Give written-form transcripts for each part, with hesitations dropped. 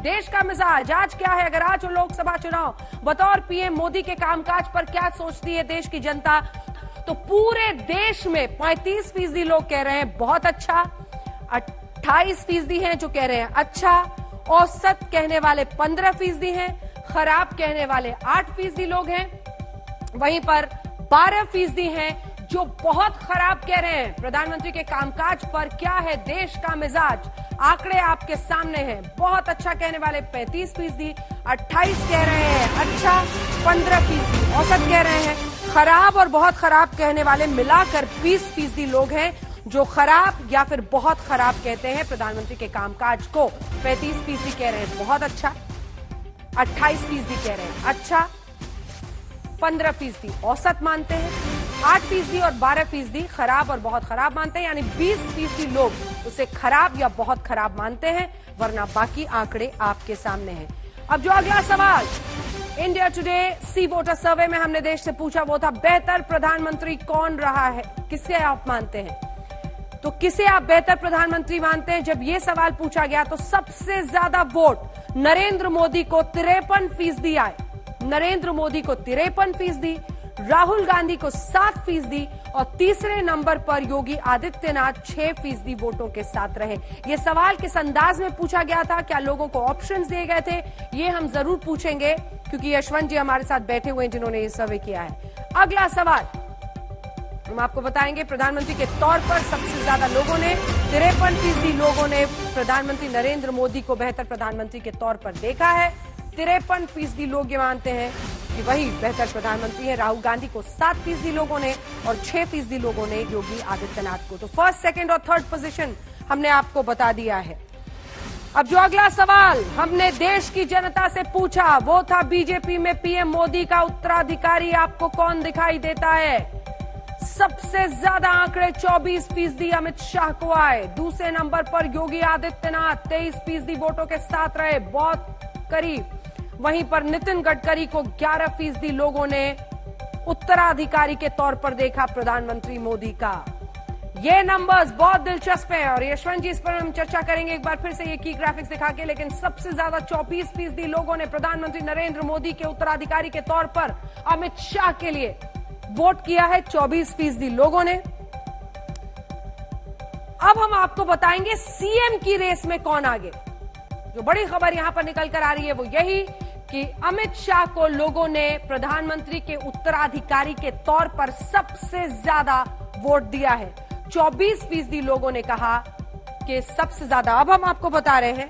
देश का मिजाज आज क्या है। अगर आज लोकसभा चुनाव बतौर पीएम मोदी के कामकाज पर क्या सोचती है देश की जनता, तो पूरे देश में 35% लोग कह रहे हैं बहुत अच्छा, 28% हैं जो कह रहे हैं अच्छा, औसत कहने वाले 15% हैं, खराब कहने वाले 8% लोग हैं, वहीं पर 12% हैं जो बहुत खराब कह रहे हैं। प्रधानमंत्री के कामकाज पर क्या है देश का मिजाज, आंकड़े आपके सामने हैं। बहुत अच्छा कहने वाले 35%, 28 कह रहे हैं अच्छा, 15% औसत कह रहे हैं, खराब और बहुत खराब कहने वाले मिलाकर 20% लोग हैं जो खराब या फिर बहुत खराब कहते हैं प्रधानमंत्री के कामकाज को। 35% कह रहे हैं बहुत अच्छा, 28% कह रहे हैं अच्छा, 15% औसत मानते हैं, 8% और 12% खराब और बहुत खराब मानते हैं, यानी 20% लोग उसे खराब या बहुत खराब मानते हैं, वरना बाकी आंकड़े आपके सामने हैं। अब जो अगला सवाल इंडिया टुडे सी वोटर सर्वे में हमने देश से पूछा वो था बेहतर प्रधानमंत्री कौन रहा है, किसे आप मानते हैं। तो किसे आप बेहतर प्रधानमंत्री मानते हैं, जब यह सवाल पूछा गया तो सबसे ज्यादा वोट नरेंद्र मोदी को 53% आए। नरेंद्र मोदी को 53%, राहुल गांधी को 7% और तीसरे नंबर पर योगी आदित्यनाथ 6% वोटों के साथ रहे। यह सवाल किस अंदाज में पूछा गया था, क्या लोगों को ऑप्शंस दिए गए थे, ये हम जरूर पूछेंगे क्योंकि यशवंत जी हमारे साथ बैठे हुए हैं जिन्होंने ये सर्वे किया है। अगला सवाल हम आपको बताएंगे, प्रधानमंत्री के तौर पर सबसे ज्यादा लोगों ने 53% लोगों ने प्रधानमंत्री नरेंद्र मोदी को बेहतर प्रधानमंत्री के तौर पर देखा है। 53% लोग ये मानते हैं कि वही बेहतर प्रधानमंत्री है। राहुल गांधी को 7% लोगों ने और 6% लोगों ने योगी आदित्यनाथ को। तो फर्स्ट, सेकंड और थर्ड पोजीशन हमने आपको बता दिया है। अब जो अगला सवाल हमने देश की जनता से पूछा वो था बीजेपी में पीएम मोदी का उत्तराधिकारी आपको कौन दिखाई देता है। सबसे ज्यादा आंकड़े 24% अमित शाह को आए। दूसरे नंबर पर योगी आदित्यनाथ 23% वोटों के साथ रहे, बहुत करीब। वहीं पर नितिन गडकरी को 11% लोगों ने उत्तराधिकारी के तौर पर देखा प्रधानमंत्री मोदी का। ये नंबर्स बहुत दिलचस्प हैं और यशवंत जी इस पर हम चर्चा करेंगे एक बार फिर से ये की ग्राफिक्स दिखा के। लेकिन सबसे ज्यादा 24% लोगों ने प्रधानमंत्री नरेंद्र मोदी के उत्तराधिकारी के तौर पर अमित शाह के लिए वोट किया है, 24% लोगों ने। अब हम आपको बताएंगे सीएम की रेस में कौन आगे। जो बड़ी खबर यहां पर निकल कर आ रही है वो यही कि अमित शाह को लोगों ने प्रधानमंत्री के उत्तराधिकारी के तौर पर सबसे ज्यादा वोट दिया है। 24% लोगों ने कहा कि सबसे ज्यादा। अब हम आपको बता रहे हैं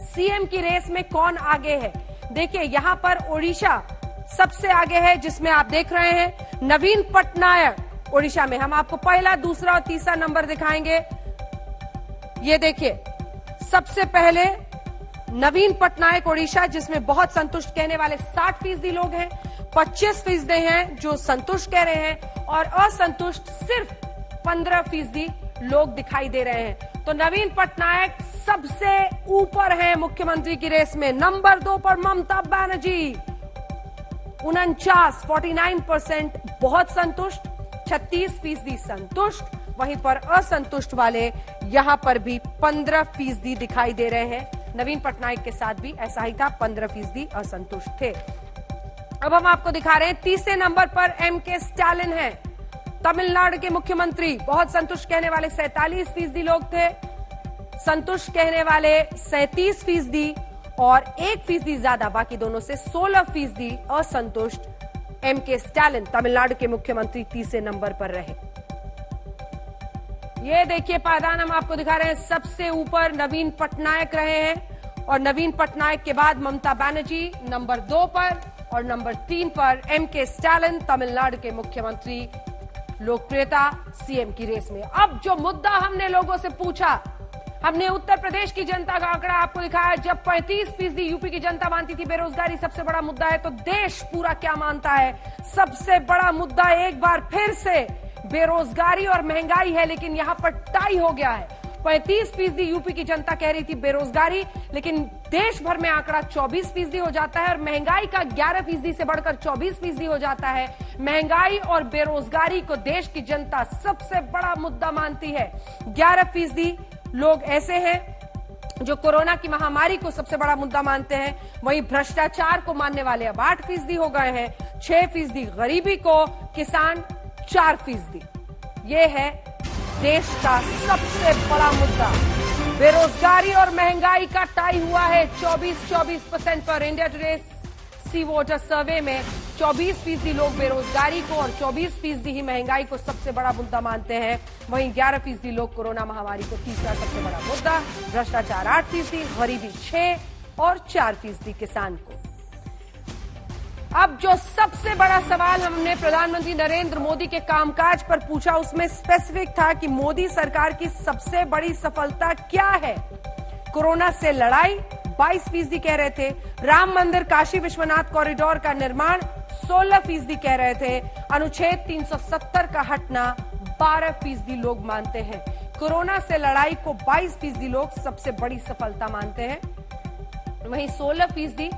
सीएम की रेस में कौन आगे है। देखिए यहां पर ओडिशा सबसे आगे है, जिसमें आप देख रहे हैं नवीन पटनायक ओडिशा में। हम आपको पहला, दूसरा और तीसरा नंबर दिखाएंगे। ये देखिए सबसे पहले नवीन पटनायक ओडिशा, जिसमें बहुत संतुष्ट कहने वाले 60% लोग हैं, 25% हैं जो संतुष्ट कह रहे हैं और असंतुष्ट सिर्फ 15% लोग दिखाई दे रहे हैं। तो नवीन पटनायक सबसे ऊपर है मुख्यमंत्री की रेस में। नंबर 2 पर ममता बनर्जी 49% बहुत संतुष्ट, 36% संतुष्ट। वहीं पर असंतुष्ट वाले यहां पर भी 15% दिखाई दे रहे हैं। नवीन पटनायक के साथ भी ऐसा ही था, 15% असंतुष्ट थे। अब हम आपको दिखा रहे हैं तीसरे नंबर पर एमके स्टालिन है, तमिलनाडु के मुख्यमंत्री। बहुत संतुष्ट कहने वाले 47% लोग थे, संतुष्ट कहने वाले 37% और 1% ज्यादा, बाकी दोनों से 16% असंतुष्ट। एमके स्टालिन तमिलनाडु के मुख्यमंत्री तीसरे नंबर पर रहे। ये देखिए पायदान हम आपको दिखा रहे हैं, सबसे ऊपर नवीन पटनायक रहे हैं और नवीन पटनायक के बाद ममता बनर्जी नंबर 2 पर और नंबर 3 पर एमके स्टालिन तमिलनाडु के मुख्यमंत्री, लोकप्रियता सीएम की रेस में। अब जो मुद्दा हमने लोगों से पूछा, हमने उत्तर प्रदेश की जनता का आंकड़ा आपको दिखाया। जब 35% यूपी की जनता मानती थी बेरोजगारी सबसे बड़ा मुद्दा है, तो देश पूरा क्या मानता है। सबसे बड़ा मुद्दा एक बार फिर से बेरोजगारी और महंगाई है, लेकिन यहां पर टाई हो गया है। 35% यूपी की जनता कह रही थी बेरोजगारी, लेकिन देश भर में आंकड़ा 24% हो जाता है और महंगाई का 11% से बढ़कर 24% हो जाता है। महंगाई और बेरोजगारी को देश की जनता सबसे बड़ा मुद्दा मानती है। 11% लोग ऐसे हैं जो कोरोना की महामारी को सबसे बड़ा मुद्दा मानते हैं, वहीं भ्रष्टाचार को मानने वाले अब 8% हो गए हैं, 6% गरीबी को, किसान 4%। ये है देश का सबसे बड़ा मुद्दा। बेरोजगारी और महंगाई का टाई हुआ है 24% पर। इंडिया टुडे सी वोटर सर्वे में 24% लोग बेरोजगारी को और 24% ही महंगाई को सबसे बड़ा मुद्दा मानते हैं। वहीं 11% लोग कोरोना महामारी को तीसरा सबसे बड़ा मुद्दा, भ्रष्टाचार 8%, गरीबी 6% और 4% किसान को। अब जो सबसे बड़ा सवाल हमने प्रधानमंत्री नरेंद्र मोदी के कामकाज पर पूछा, उसमें स्पेसिफिक था कि मोदी सरकार की सबसे बड़ी सफलता क्या है। कोरोना से लड़ाई 22% कह रहे थे, राम मंदिर काशी विश्वनाथ कॉरिडोर का निर्माण 16% कह रहे थे, अनुच्छेद 370 का हटना 12% लोग मानते हैं। कोरोना से लड़ाई को 22% लोग सबसे बड़ी सफलता मानते हैं, वहीं 16%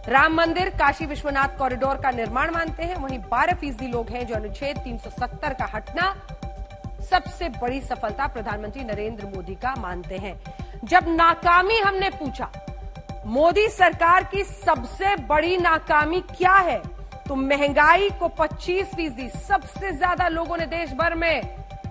राम मंदिर काशी विश्वनाथ कॉरिडोर का निर्माण मानते हैं, वहीं 12% लोग हैं जो अनुच्छेद 370 का हटना सबसे बड़ी सफलता प्रधानमंत्री नरेंद्र मोदी का मानते हैं। जब नाकामी हमने पूछा, मोदी सरकार की सबसे बड़ी नाकामी क्या है, तो महंगाई को 25%, सबसे ज्यादा लोगों ने देश भर में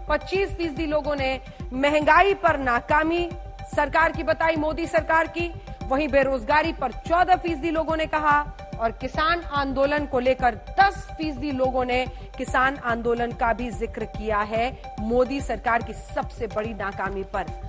25% लोगों ने महंगाई पर नाकामी सरकार की बताई, मोदी सरकार की। वहीं बेरोजगारी पर 14% लोगों ने कहा और किसान आंदोलन को लेकर 10% लोगों ने किसान आंदोलन का भी जिक्र किया है मोदी सरकार की सबसे बड़ी नाकामी पर।